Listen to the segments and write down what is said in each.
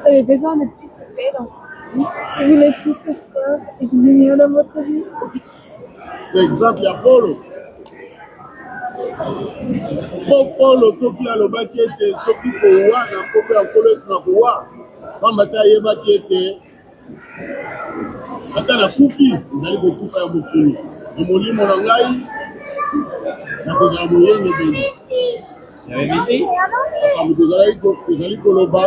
J'avais besoin de plus de paix dans ma vie. Je voulais plus que ça et de lumière dans votre vie. Exemple ya Polo. Polo soki alobaki ete soki kowa na nkombo ya nkolo ete na kowa pamba te ayebaki ete ata nakufi ezali kokufa ya mokili na molimo na ngai nakozala moyenge beni makambo tozali koloba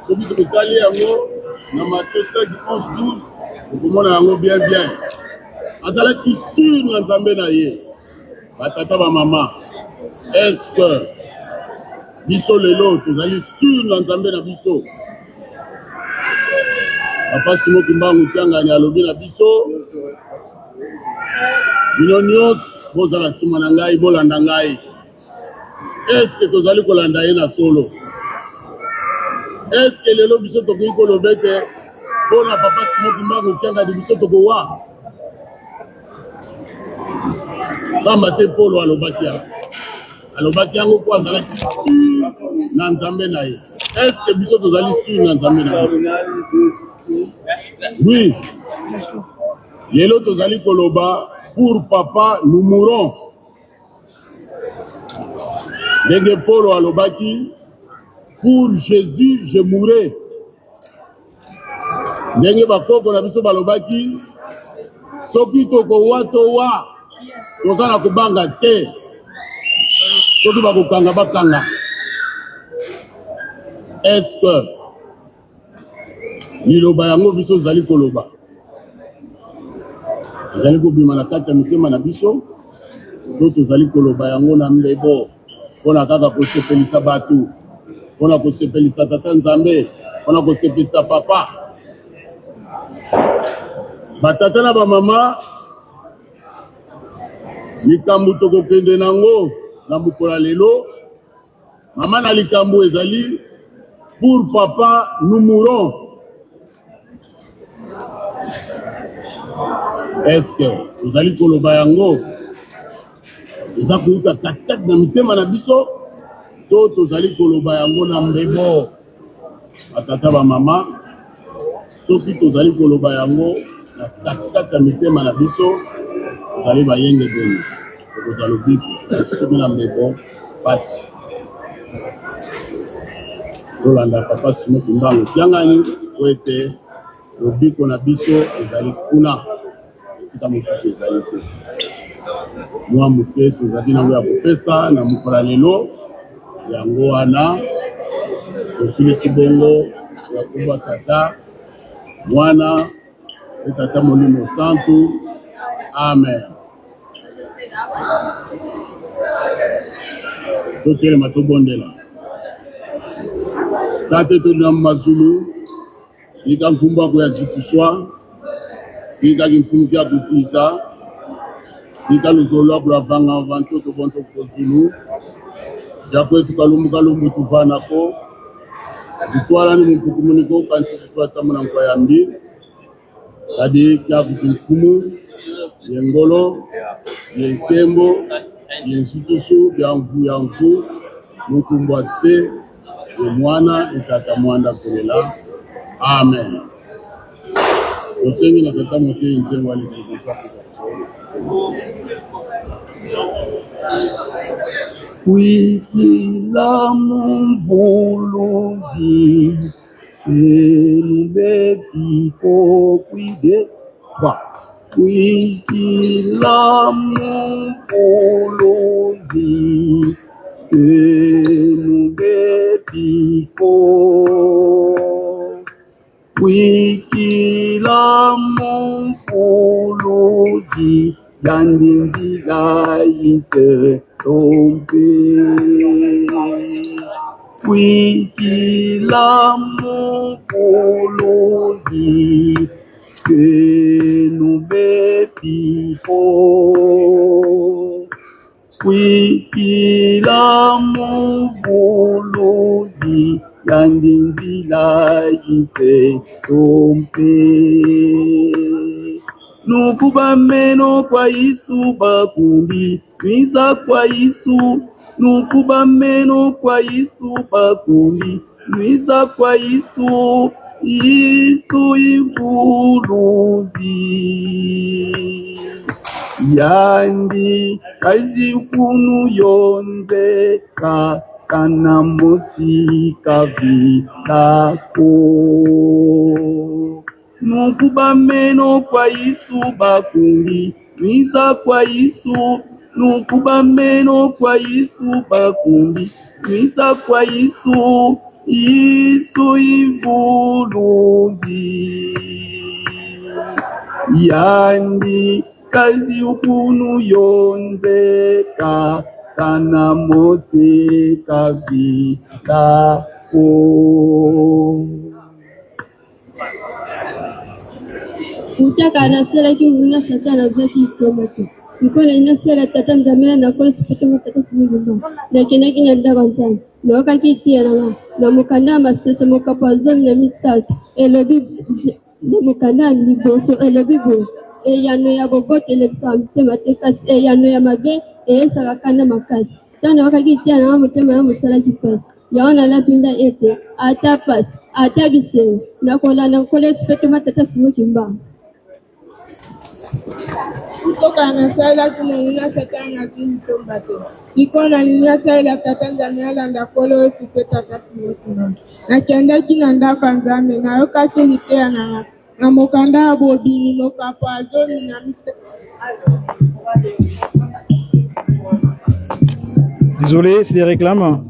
soki tokotali yango na Matthieu 5:11-12 okomona yango bien azalaki sur na nzambe na ye batata bamama eske biso lelo tozali sur na nzambe na biso papa Simoki Mbangu Tiangani alobi na biso bino nyonso bozala nsima na ngai bolanda ngai eske tozali kolanda ye na solo eske lelo biso tokoki koloba ete mpona papa Simoki Mbangu Tiangani biso tokowa pamba te Polo alobaki yango po azalaki na nzambe na ye eske biso tozali sur na nzambe na ye oui lelo tozali koloba pour papa nous mourons ndenge Polo alobaki pour Jésus je mourrai ndenge bakoko na biso balobaki soki tokowa towa tozala kobanga te soki bakokanga bakanga eske liloba yango biso zali koloba ezali kobima na kati ya mitema na biso to tozali koloba yango na mbebo mpona kaka kosepelisa bato mpona kosepelisa tata nzambe mpona kosepelisa papa batata na bamama likambo tokokende nango na mokolo lelo mama na likambo ezali pour papa nous mourons eske tozali koloba yango eza kouta katikati na mitema na biso to tozali koloba yango na mbebo batata bamama soki tozali koloba yango na katikati ya mitema na biso tozali bayenge beni tokozala lobiko soki na mbebo pasi tolanda papa Simoki Mbangu Tiangani po ete lobiko na biso ezali kuna kita mosusu ezali te mwa moke tozali nango ya kopesa na mokolo lelo yango wana tosilisi bongo ya kuba tata mwana e tata molimo santu amen totelema tobondela tate todina mazulu ika nkumbu ako ya zikuswa ika kimfumuki ya kutisa ika luzolo ako la vanga vanto tobonto kozulu jako etukalumbu tuvanako ditwala ni mpukumuniko kanti ditwala tamuna nkwa yambi kadi kia kutimfumu yengolo yenkembo yensutusu yanvu mukumbu se mwana itata mwanda kolela amen osengi na tata mote nzengo alikikuka Kuikila mvuluvi elubepiko kwide kwa kuikila mvuluvi elubepiko kuikila mvuluvi yandindila ite tombe wiki la mukolozi kenubetipo kwikila mukolozi yandinzila ife tompe nukuba meno kwa Yesu bakundi niza kwa Yesu nukuba meno kwa Yesu bakundi niza kwa Yesu Yesu ivuluzi yandi kazi kunu yonzeka kana musika vitako nukuba meno kwa Yesu bakundi niza kwa Yesu nukuba meno kwa Yesu bakundi niza kwa Yesu Yesu ivuluzi yandi kazi ukunu yonzeka kana musika vitako. Utaka na sala kiuna sasa na zaki komati. Nikola ina sala tata zamena na kola sipatama tata simugo. Na kina kina ndaba ntani. Na wakati tiana na mukanda masese mukapazo na mistas. Elobi na mukanda liboso elobibo. Yano ya bobote le pamte matekas yano ya mage sarakana makas. Tana wakati tiana na mutema na musala kipas. Yaona la pinda ete atapas atabise na kola na kola sipatama tata simugo. Kutoka na sala tunaina satana kintombate. Iko na nina sala tatanga nyala ndakolo sipeta tasimosina. Na kianda kinanda kanzame na yoka kilitea na mokanda abodini mokapa zoni na mite. Désolé, c'est des réclames.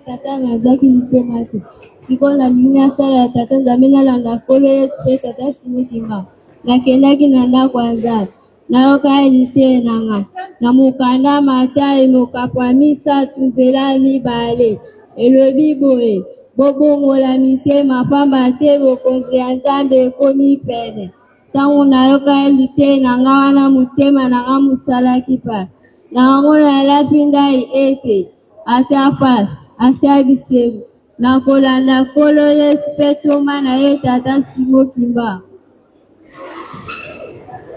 Tatana zaki lisemate. Iko na nina sala tatanga nyala ndakolo sipeta tasimosina. Na kianda kinanda kwanza. Na yoka ilite nanga na mukanda matai mukapa misa tuzela mibale elobi boye bobongola mitema pamba te bokonzi ya Nzambe ekomi pene ntango nayoka ilite nanga wana motema nanga mosala kipa nango nalapi ndai ete ata pasi ata bisengo nakolanda Nkolo Yesu mpe toma na ye tata Simo Kimba.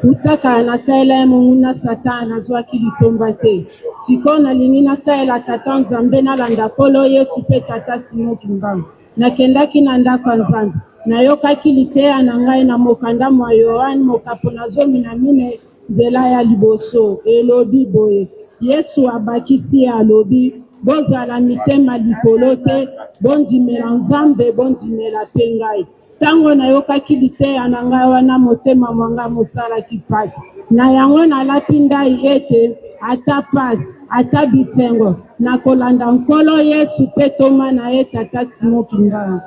Utaka na saela munguna satana zwa kilitomba te. Siko na lingina saela tata Nzambe na landa Nkolo Yesu pe tata Simo Kimba. Na kendaki na ndako Nzambe. Na yoka kilitea na ngai na mokanda mwa Yohane mokapona zomi na mine nzela ya liboso elobi boye. Yesu abakisi alobi bozala mitema likolo te bondimela Nzambe bondimela pe ngai. Tango na yoka kilitea na ngai wana motema mwanga mosala kipasi. Na yango na lapi ndai ete ata pasi ata bisengo na kolanda Nkolo Yesu pe toma na ye tata Simo Kimba.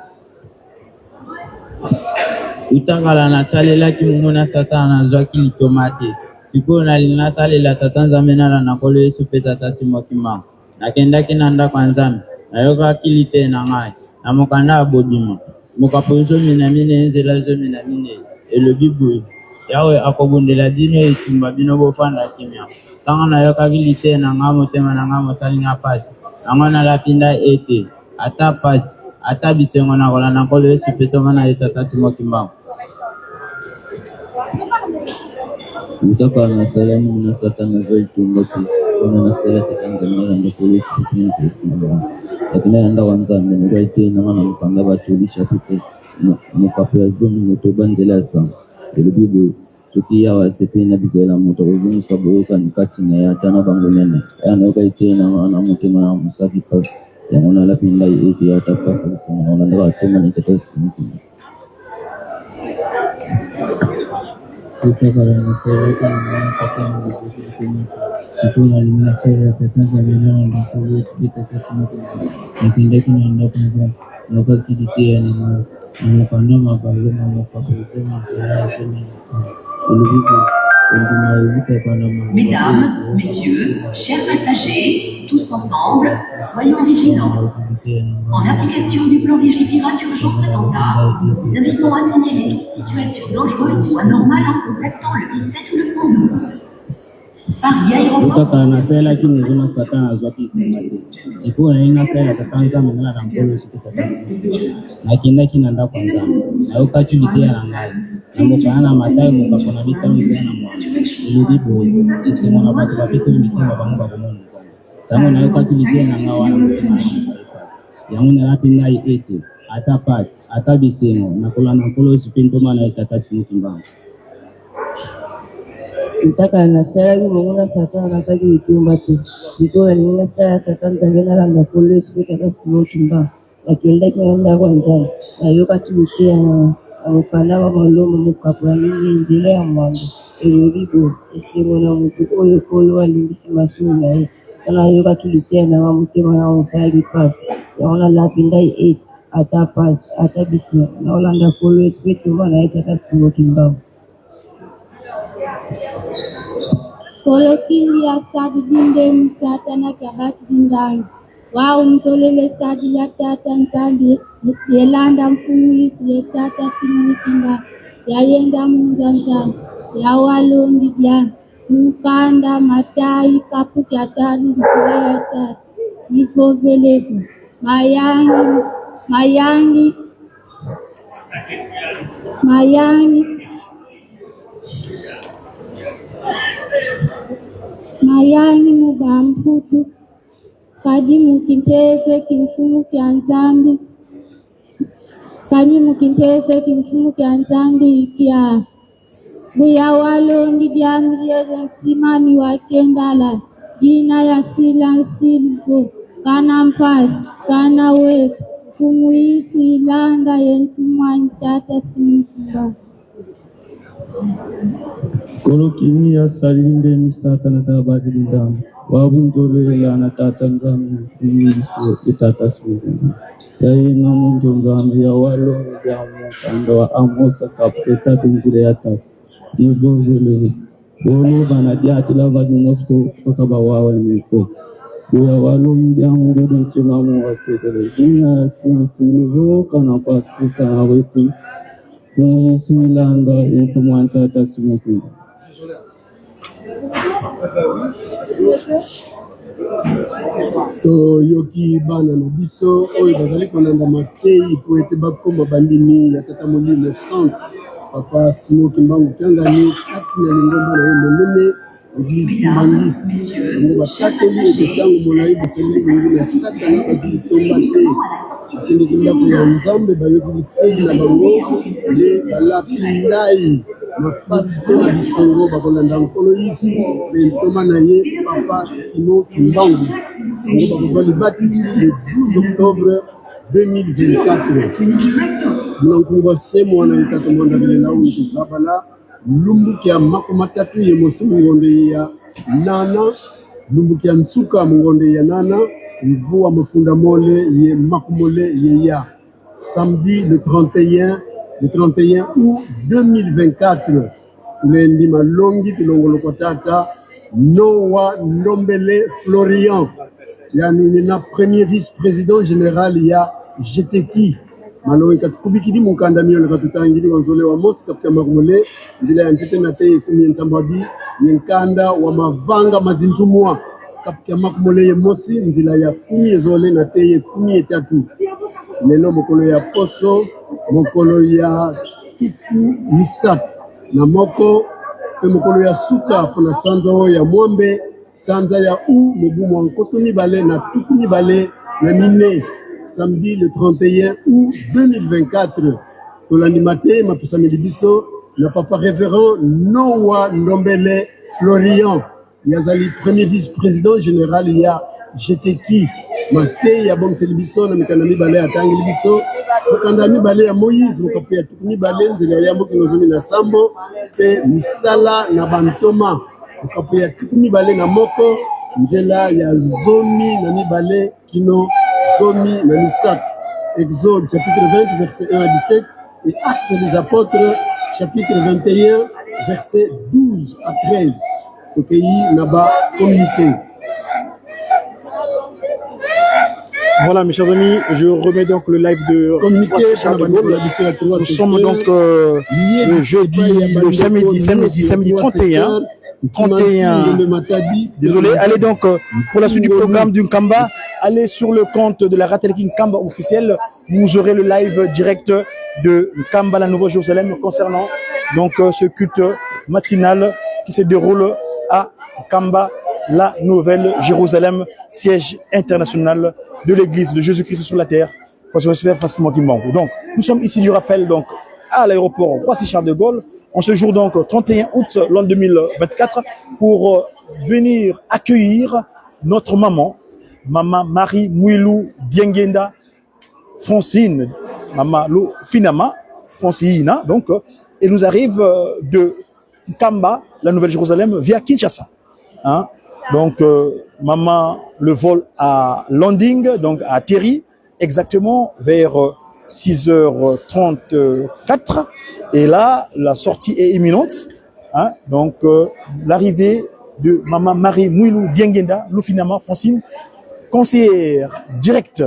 Utakala natalela kimuna tata anazwaki litomate. Siko natalela tata Nzambe na Nkolo Yesu pe tata Simo Kimba. Nakendaki na ndako ya Nzambe nayoka kilite na ngai na mokanda abodima mokapozo mina mine nzela zo mina mine elobi boye yawe akobundela dino etumba bino bofanda kimia tanga nayoka kilite na ngai motema na ngai mosalinga pasi nango nalapinda ete ata pasi ata bisengo na kolanda Nkolo Yesu pe toma na ye tata Simo Kimba. Utaka na salamu na satana zoi tumbati kuna na sala tatanga na ndo polisi kuna lakini anda wanza mmenua ite na maana mpanga batulisha pite mkapo ya zoni motoba ndela sa ile bibi tukia wa sepe na bigela moto uzuni sababu nikati na ya tana bango nene yana ka ite na maana mtima na msafi pa yana la pinda ite ya tapa sana ndo atema ni tete Utaka na salamu kuna lina sera tatanga na ndo polisi pita nakendeki na ndo kwanza wakati kitia na mkandama balo na mkapotema kwa tena Mesdames, Messieurs, chers passagers, tous tous ensemble, soyons vigilants. En application du plan Vigipirate Urgence Attentat, nous invitons à signaler toute situation dangereuse ou anormale en contactant le 17 ou le 112. Paris Aéroport. Kutoka na sela kini zuna satana zwaki kumati. Ikuwa na ina sela tatanza mwana na mpolo siku tatani. Na kina nda kwa nzama. Na ukachu litia na ngai. Na mukana matai mukakona vita mizia na mwana. Ilidipo isi mwana batu wapitu mikinga pamunga kumunu. Tango na ukachu litia na nga wana mkina na yangu na lati nai eti. Ata pasi, ata bisengo. Na kula na mpolo sipintoma na itatasi mkimbanga. Nataka nasali Mungu sasa anataka itumba tu. Siko ni sasa tatangana na na polisi kwa sababu kimba. Lakini ndio kwanza. Ayoka tulikia amepanda wa malomo mkapwa nini ndile ya mwanzo. Ilibibu isimo na mtu oyo kolo alibisi masuna. Kana ayoka tulikia na wa mtema na usali pasi. Yaona la pindai 8 ata pasi ata bisi. Naona ndio polisi wetu wana itatasi kimba. Kolo kili ya stadi dinde msata na kiabati dindani. Wao mtolele stadi ya tata ntandi. Yelanda mfumuli sile tata simu kinda. Yayenda munganta. Ya walondi ya mukanda matai kapu kiatari mkula ya tata. Niko velefu. Mayangi. Mayani mubamputu kadi mukinteze kimfumu kya nzambi ikia buya walondi diamriere simani wakendala jina ya sila silgo kana mpasi kana we kumuisi ilanda yentumwa ntata simba Kolo kini ya salinde ni sata na tabadi damu. Wabunjole la na tata nzami ni tata sumu. Ya ina munjo nzami ya walo ya mukanda wa amosa kapeta tungile ya tata. Nizozele. Bolo bana diati la vadi mosko kwa wawe niko. Buya walo ya mungu nchimamu wa setele. Ina sinzo kana pasi kana wetu. Silanga itu manta tasmuki. To yoki bana na biso oyo bazali konanda matei po ete bakoma bandimi ya tata molimo centre papa Simoki Mbangu Kiangani kati na lingomba na ye monene eglise mangisi ngo basakeli ete ntango molai basali lingi na sata na eglise tomba te akendeki ndako ya nzambe bayoki liteli na bango nde balapindai mafasi mpe na bisongo bakolanda nkolo yisu mpe ntoma na ye papa Simoki Mbangu ngo bakozwa libatisi le 12 octobre 2024 mnankungwa semu wana itatu mwanda vile na ungu sabala lumbuki ya mako matatu ye mosi mungonde ya nana lumbuki ya nsuka mungonde ya nana mvua mfunda mole ye makumole ye ya samedi le 31 août 2024 tulendi malongi tulongolo kwa tata Noah Ndombele Florian yani nina premier vice-président général ya GTK malongi katukubikidi mukandamio nakatutangili wanzole wa mosi katika marmole ndila ya ntete na teye kumi ntambabi yenkanda wa mavanga mazintumwa katika marmole ye mosi ndila ya kumi ezole na teye kumi etatu lelo mokolo ya poso mokolo ya tiku misat na moko pe mokolo ya suka pona sanza ya mwambe sanza ya mobumu wa nkoto mibale na tuku mibale na mine samedi le 31 août 2024 tolandi mate mapesameli biso na papa révérend Noah Ndombele Florian yazali premier vice-président général ya GTK mate ya bongseli biso na mikanda mibale atangeli biso mikanda mibale ya Moïse mokapo ya tuku mibale nzela ya mboki nozomi na sambo pe misala na bantoma mokapo ya tuku mibale na moko nzela ya zomi na mibale kino zomi na misak. Exode chapitre 20 verset 1 à 17 et Actes des apôtres chapitre 21 verset 12 à 13 ce pays n'a pas communiqué. Voilà, mes chers amis, je remets donc le live de Charles de Gaulle. Nous sommes donc le jeudi, le samedi 31. Désolé, allez donc pour la suite du programme du Nkamba, allez sur le compte de la Rateleki Nkamba officielle. Vous aurez le live direct de Nkamba, la Nouvelle-Jérusalem, concernant donc ce culte matinal qui se déroule à Nkamba, la Nouvelle-Jérusalem, siège international de l'Église de Jésus-Christ sur la terre. Donc, nous sommes ici, je rappelle, donc, à l'aéroport Roissy-Charles de Gaulle, en ce jour donc 31 août l'an 2024, pour venir accueillir notre maman Marie Mouilou Diengenda Francine, Maman Lou Finama Francine, donc, elle nous arrive de Nkamba, la Nouvelle-Jérusalem, via Kinshasa. Hein? Donc, maman, le vol à landing, donc a atterri exactement vers 6h34. Et là, la sortie est imminente. Hein? Donc, l'arrivée de maman Marie Mouilou Diengenda Lufinama Francine, conseillère directe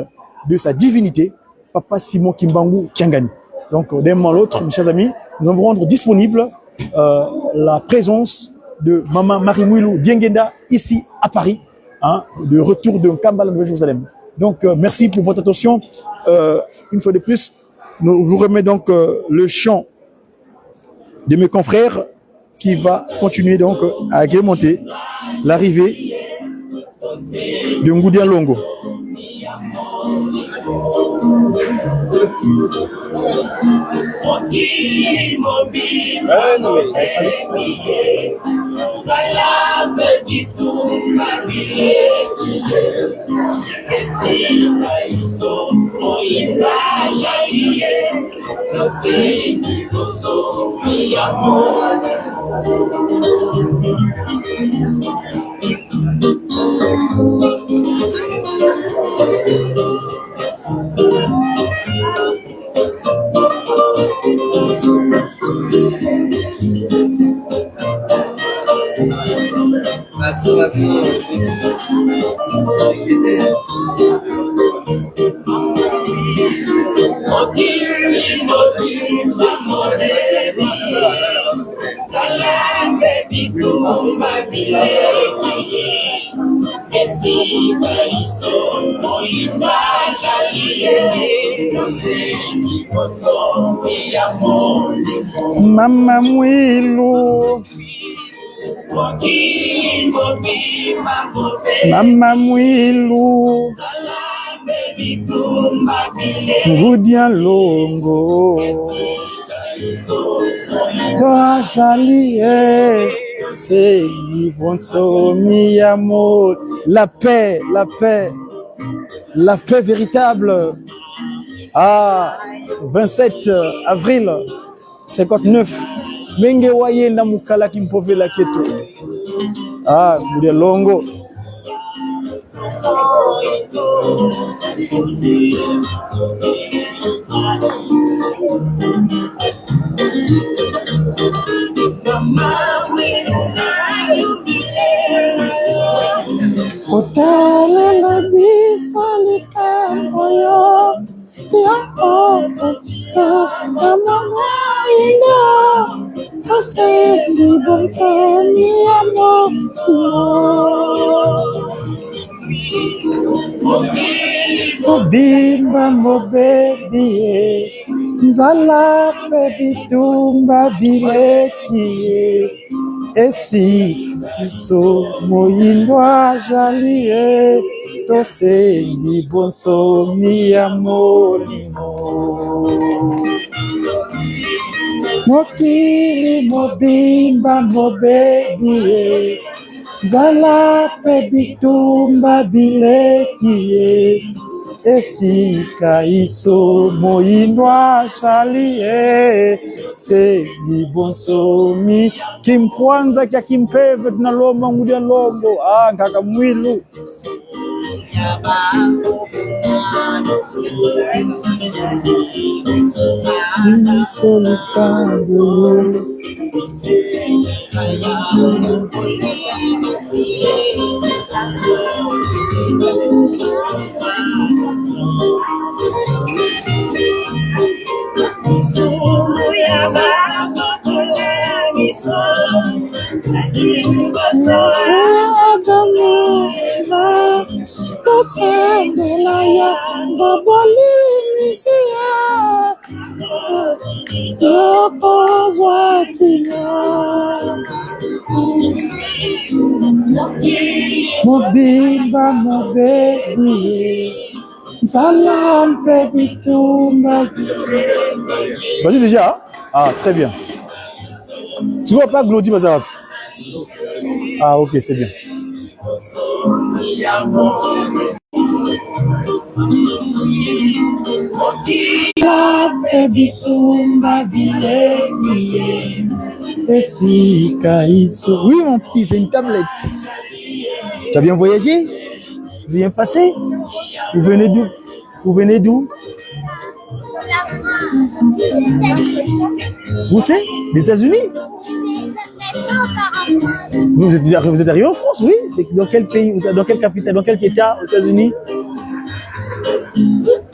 de sa divinité, Papa Simon Kimbangu Kiangani. Donc, d'un moment à l'autre, mes chers amis, nous allons vous rendre disponible la présence de maman Marie Mouilou Diengenda ici à Paris, hein, de retour de Nkamba, la Nouvelle-Jérusalem. Donc, merci pour votre attention. Une fois de plus, nous vous remettons donc le chant de mes confrères qui va continuer donc à agrémenter l'arrivée de Ngoudia Longo. Mama Mouilou, Mama Mouilou, Ngoudia Longo, toi Jalie, c'est Libonso mi amour, la paix, la paix, la paix véritable. Ah, 27 avril 59. Menge waye na mukala kimpove la keto. Ah, Ngoudia Longo. Otala la bisali kamboyo. Bimba mobebie nzala pebitumba bilekie esi so moindwa jalie tosengi bonsomi ya molimo mokili mobimba mobebie nzala pe bitumba bilekie esika iso moindwa shalie segi bonsomi kimpwanza kya kimpeve tunalomba Ngoudia Longo Nkaka Mwilu solitando Mobimba mobebi Salam baby tumba. Vas-y déjà. Ah très bien. Tu vois pas Glody Bazarab? Ah ok c'est bien. Baby tumba oui mon petit, c'est une tablette. Tu as bien voyagé? Vous bien passé? Vous venez d'où? Vous venez d'où? Où c'est? Des États-Unis? Vous êtes arrivé en France, oui? Dans quel pays? Dans quelle capitale? Dans quel état aux États-Unis?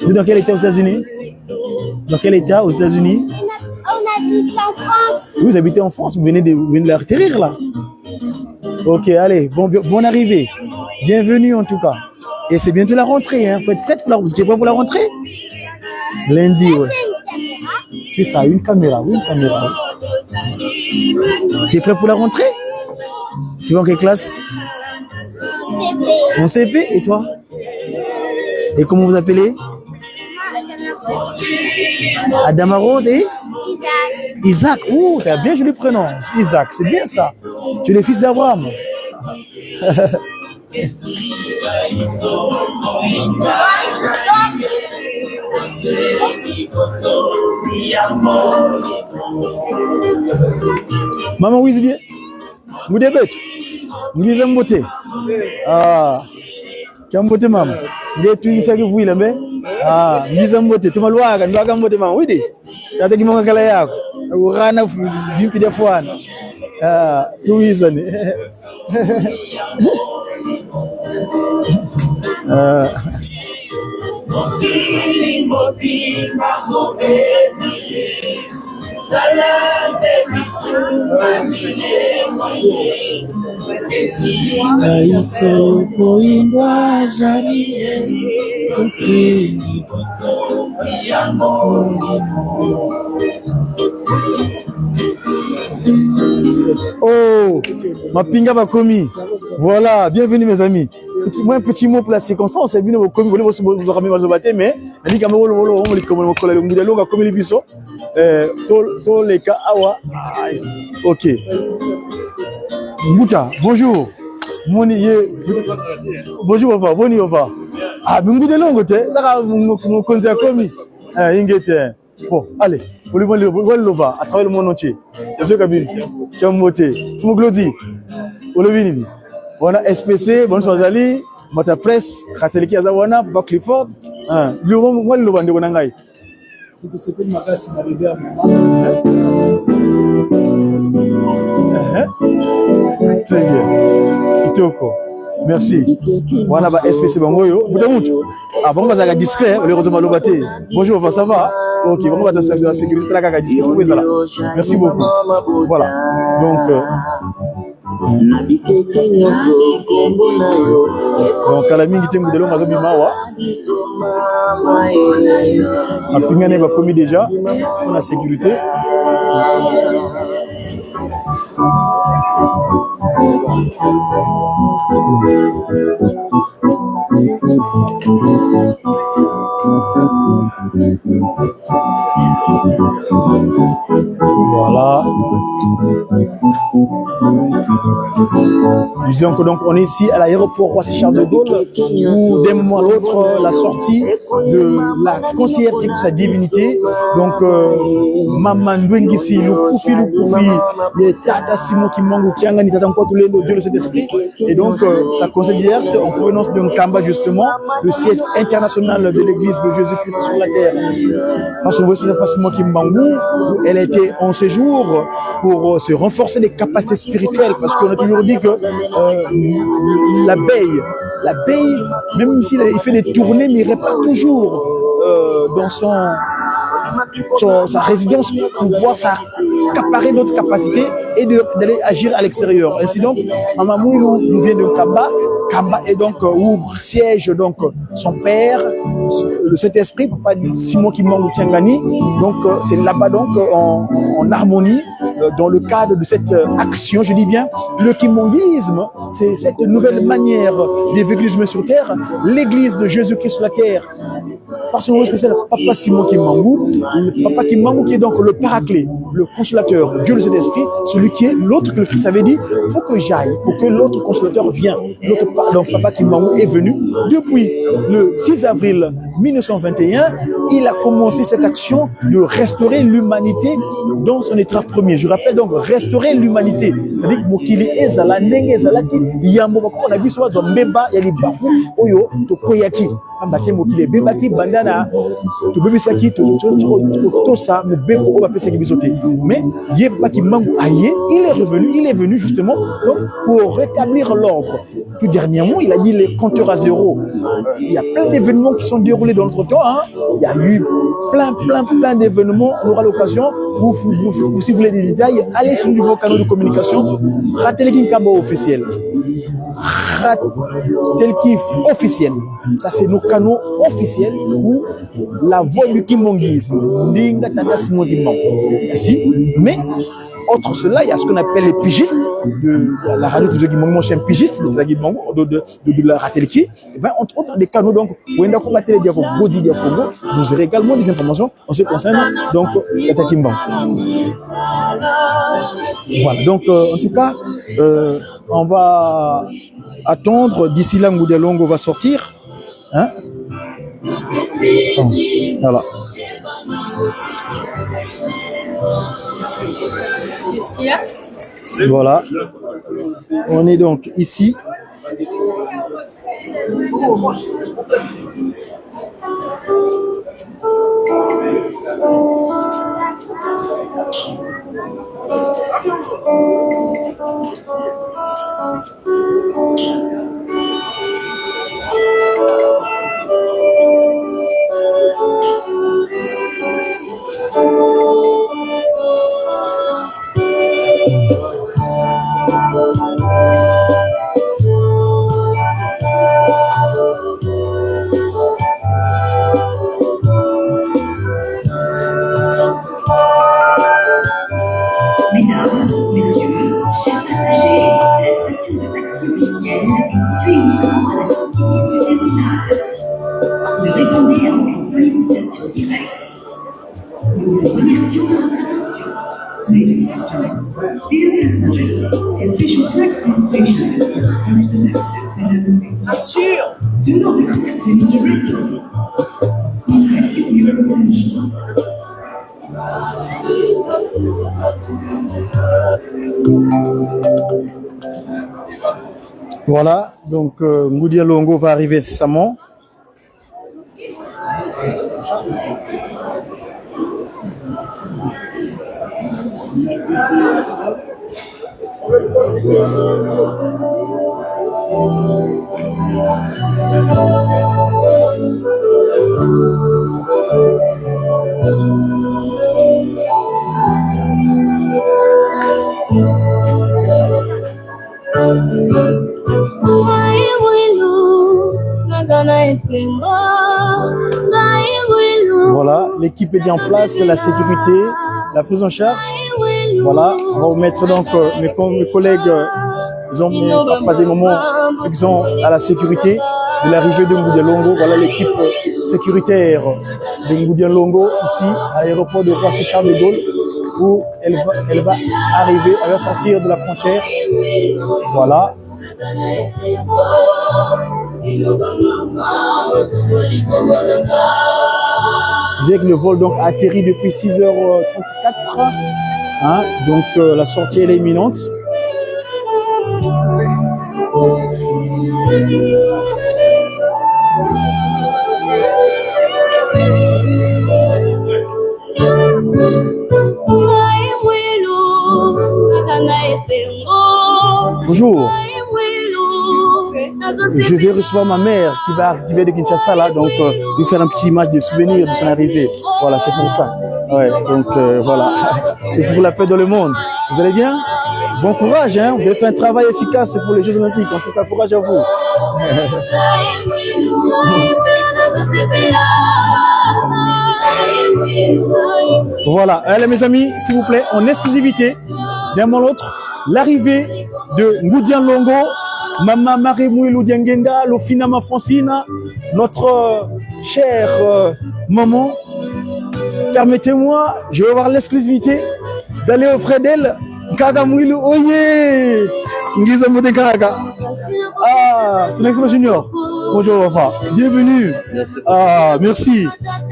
Vous êtes dans quel état aux États-Unis? Dans quel état aux États-Unis? On habite en France. Vous habitez en France, vous venez de atterrir là. Ok, allez, bonne arrivée. Bienvenue en tout cas. Et c'est bientôt la rentrée, hein. Faut être prête pour la rentrée. Tu es prêt pour la rentrée? Lundi, ouais. C'est ça, une caméra, oui, une caméra. Tu es prêt pour la rentrée? Tu vas en quelle classe? CP. En CP, et toi? Et comment vous appelez? Adama Rose et Isaac. Isaac. Oh, tu as bien joli prénom. Isaac, c'est bien ça. Tu es le fils d'Abraham. Maman, oui, c'est vous débêtez. Vous dites beauté. Ah, quelle beauté, maman. Vous êtes une seule vous, mais ah, vous dites beauté. Tu m'as loué, tu m'as beauté, maman. Oui, dis. Tu as dit que mon gars là, vous rana, vous des fois. Ah, tout est ça. Oh, ma pinga va commis. Voilà, bienvenue mes amis. Moi un petit mot pour la circonstance, c'est bien vous commis, vous ramenez mal battre mais dit quand on les comme le ngudalo va comme les biso to les ka awa. OK. Mbuta, bonjour. Moni bonjour papa, boni papa. Ah, ngudalo ngote, taka mon conseil commis. Ingete. Bon, allez, vous le loba à travers le monde entier. Monsieur Kabir, Kiamote, Fumoglodi, Olovini. On a SPC, bonne soirée Ali, Mata Presse, Catholique Azawana, Bak Clifford. Le loba de Gonangai. C'est pas une magasin d'arriver à très bien. Kitoko. Merci. Voilà, SPC Bangoyo. Ah, bon, on va discret, heureusement, le bâté. Bonjour, ça va? Ok, on va dans la sécurité, la discret, c'est ça. Merci beaucoup. Voilà. Donc, à la minute, nous allons à Mawa. La pingane va commis déjà, pour la sécurité. Voilà. Nous disons que donc on est ici à l'aéroport Roissy-Charles de Gaulle où d'un moment à l'autre la sortie de la conseillère de sa divinité donc Maman Ndwengisi Lukufi les Tata Simon qui mangue qui engagent Tata encore tous les Dieu de cet esprit et donc sa conseillère en provenance de Nkamba justement le siège international de l'église de Jésus-Christ sur la terre parce qu'on voit spécialement Simon qui mangue elle a été en séjour jours pour se renforcer les capacités spirituelles, parce qu'on a toujours dit que l'abeille, même s'il fait des tournées, n'irait pas toujours dans sa résidence pour pouvoir s'accaparer notre capacité et d'aller agir à l'extérieur. Ainsi donc, Mamamou nous vient de Kamba. Kamba est donc où siège donc son père, le Saint-Esprit, Papa Simon Kimbangu Tiangani. Donc c'est là-bas donc en harmonie dans le cadre de cette action, je dis bien, le kimbanguisme, c'est cette nouvelle manière d'évangélisme sur terre, l'église de Jésus-Christ sur la terre. Par son nom spécial, Papa Simon Kimbangu, Papa Kimbangu qui est donc le paraclet, le consolateur, Dieu le Saint-Esprit, celui qui est l'autre que le Christ avait dit, il faut que j'aille pour que l'autre consolateur vienne. Donc Papa Kimbangu est venu depuis le 6 avril 1921, il a commencé cette action de restaurer l'humanité dans son état premier. Je rappelle donc restaurer l'humanité. C'est-à-dire Mokili ezala nenge ezala ki yambo on a vu soit zombeba ya libafu oyo to koyaki ambake mokili bebaki bandana to bebisaki to ça me bebo on va passer ki bisoté. Mais yebaki mangu aye, il est venu justement donc pour rétablir l'ordre. Tout dernièrement, il a dit les compteurs à zéro. Il y a plein d'événements qui sont déroulés dans notre temps. Hein. Il y a eu plein d'événements. On aura l'occasion, si vous voulez des détails, allez sur le nouveau canal de communication, Rateleki Kamba officiel. Rateleki officiel. Ça, c'est nos canaux officiels où la voix du kimbanguisme. Mais autre cela, il y a ce qu'on appelle les pigistes de la radio de Guimbangu, c'est un pigiste de la Rateleki. Et bien, entre autres, des canaux, donc, vous aurez également des informations en ce qui concerne, donc, la Takimban. Voilà, donc, en tout cas, on va attendre, d'ici là, Ngoudia Longo va sortir. Hein? Bon, voilà. Qu'est-ce qu'il y a? Voilà. On est donc ici. Voilà, donc Ngoudia Longo va arriver incessamment. Voilà, l'équipe est déjà en place, la sécurité, la prise en charge. Voilà, on va vous mettre donc mes collègues, ils ont passé le moment, ceux qui sont à la sécurité de l'arrivée de Ngoudia Longo. Voilà l'équipe sécuritaire de Ngoudia Longo ici à l'aéroport de Roissy Charles de Gaulle, où elle va arriver, elle va sortir de la frontière. Voilà. J'ai que le vol donc a atterri depuis 6h34. Hein, donc la sortie elle est imminente. Bonjour. Je vais recevoir ma mère qui va arriver de Kinshasa là, donc lui faire un petit match de souvenir de son arrivée. Voilà, c'est pour ça. Ouais, donc voilà, c'est pour la paix dans le monde. Vous allez bien? Bon courage, hein? Vous avez fait un travail efficace pour les Jeux Olympiques. En tout cas, courage à vous. Voilà, allez mes amis, s'il vous plaît, en exclusivité, d'un moment à l'autre, l'arrivée de Ngoudian Longo, Mama Marie Mouilou Diangenda, Lofina Francine, notre chère maman. Permettez-moi, je vais avoir l'exclusivité d'aller auprès d'elle. Kaga Mouilou, oye! Ngiza Moude Kaga. Ah, c'est l'excellent junior. Bonjour, Wafa. Bienvenue. Merci. Ah, merci.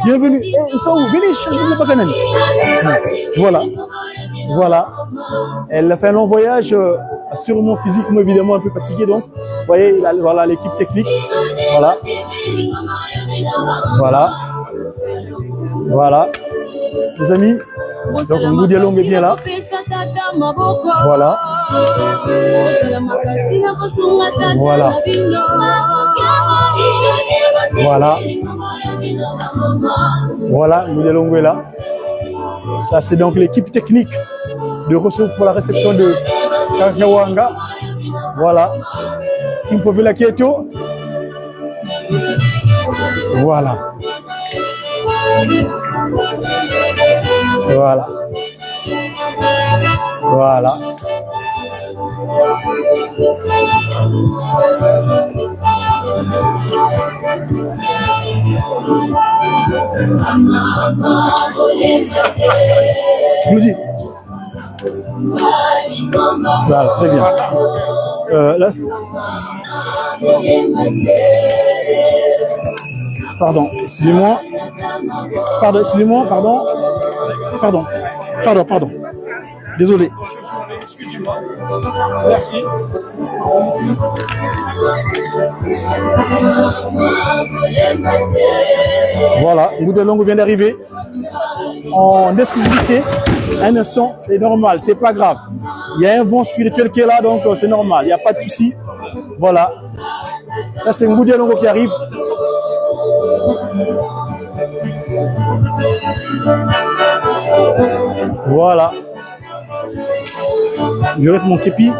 Bienvenue. Ils sont où? Venez, je pas canal. Voilà. Voilà. Elle a fait un long voyage, sûrement physiquement, évidemment, un peu fatiguée, donc. Vous voyez, voilà l'équipe technique. Voilà. Voilà. Voilà. Les amis, donc Ngoudia Long est bien là. Voilà. Voilà. Voilà. Voilà, Ngoudia Long est là. Ça, c'est donc l'équipe technique de ressources pour la réception de Kakawanga. Voilà. Kim Povela Kieto. Voilà. Voilà. Voilà. Claudie. Voilà, très bien. Là. Pardon, excusez-moi. Pardon, excusez-moi, pardon. Pardon. Désolé. Excusez-moi. Merci. Voilà, Ngoudia Longo vient d'arriver en exclusivité. Un instant, c'est normal, c'est pas grave. Il y a un vent spirituel qui est là, donc c'est normal, il n'y a pas de souci. Voilà. Ça, c'est Ngoudia Longo qui arrive. Voilà. Je vais mettre mon képi.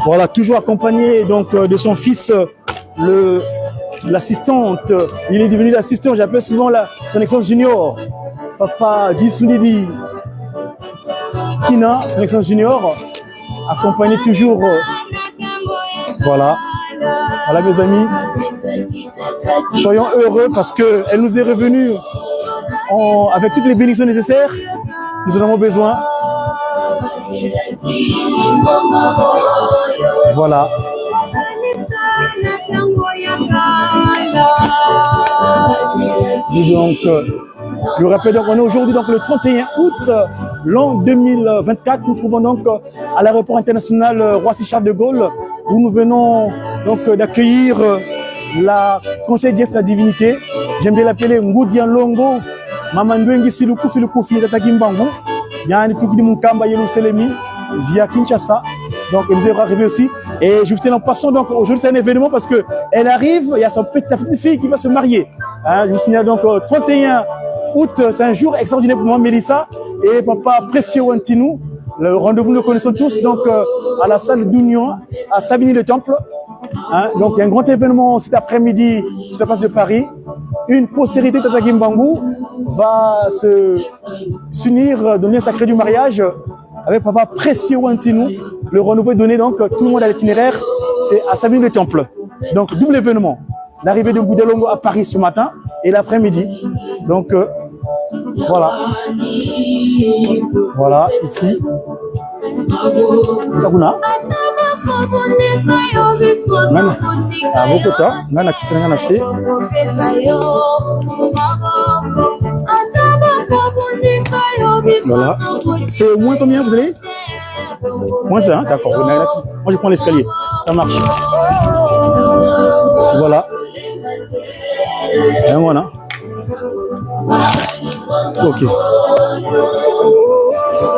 Voilà, toujours accompagné donc de son fils, l'assistante. Il est devenu l'assistant. J'appelle souvent son excellence junior. Papa Dissounidi Kina, son excellence junior, accompagné toujours. Voilà. Voilà mes amis. Soyons heureux parce qu'elle nous est revenue avec toutes les bénédictions nécessaires. Nous en avons besoin. Voilà. Donc, je rappelle, donc, on est aujourd'hui donc le 31 août, l'an 2024. Nous nous trouvons donc à l'aéroport international Roissy-Charles de Gaulle, où nous venons donc d'accueillir la conseillère de la divinité. J'aime bien l'appeler Ngoudia Longo, Mamandwengi Silukufi Tatakimbangu, Yann Tukdi Munkamba Yerusalemi, via Kinshasa. Donc, elle nous est arrivée aussi. Et je vous tiens en passant, donc, aujourd'hui, c'est un événement parce que elle arrive, il y a sa petite fille qui va se marier. Hein, je vous signale donc, 31 août, c'est un jour extraordinaire pour moi, Mélissa et papa Précieux Wantinou. Le rendez-vous, nous le connaissons tous, donc, à la salle d'Union, à Savigny-le-Temple. Hein, donc, il y a un grand événement cet après-midi sur la place de Paris. Une postérité de Tatakimbangu va s'unir, donner un sacré du mariage avec papa Précieux Wantinou. Le renouveau est donné, donc tout le monde à l'itinéraire, c'est à Savigny-le-Temple. Donc double événement, l'arrivée de Ngoudia Longo à Paris ce matin et l'après-midi. Donc voilà, voilà ici. Takuna. Nana, avokota, nana kitanga na se. Voilà. C'est au moins combien vous allez? Moins ça, hein? D'accord. Moi je prends l'escalier. Ça marche. Voilà. Et voilà. Ok.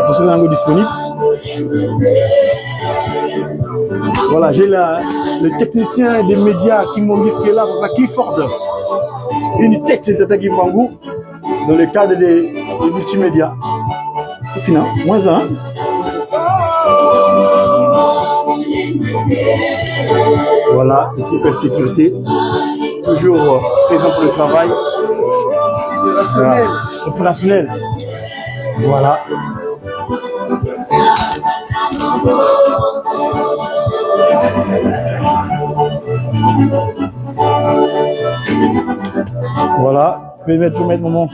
Ce sera disponible. Voilà, j'ai le technicien des médias qui m'ont dit ce qui est là, Clifford. Une tête de Tata Kimbangu dans le cadre des multimédias. Au final, moins un. Voilà, équipe de sécurité, toujours présent pour le travail. Opérationnel. Voilà. Voilà, je vais mettre maman.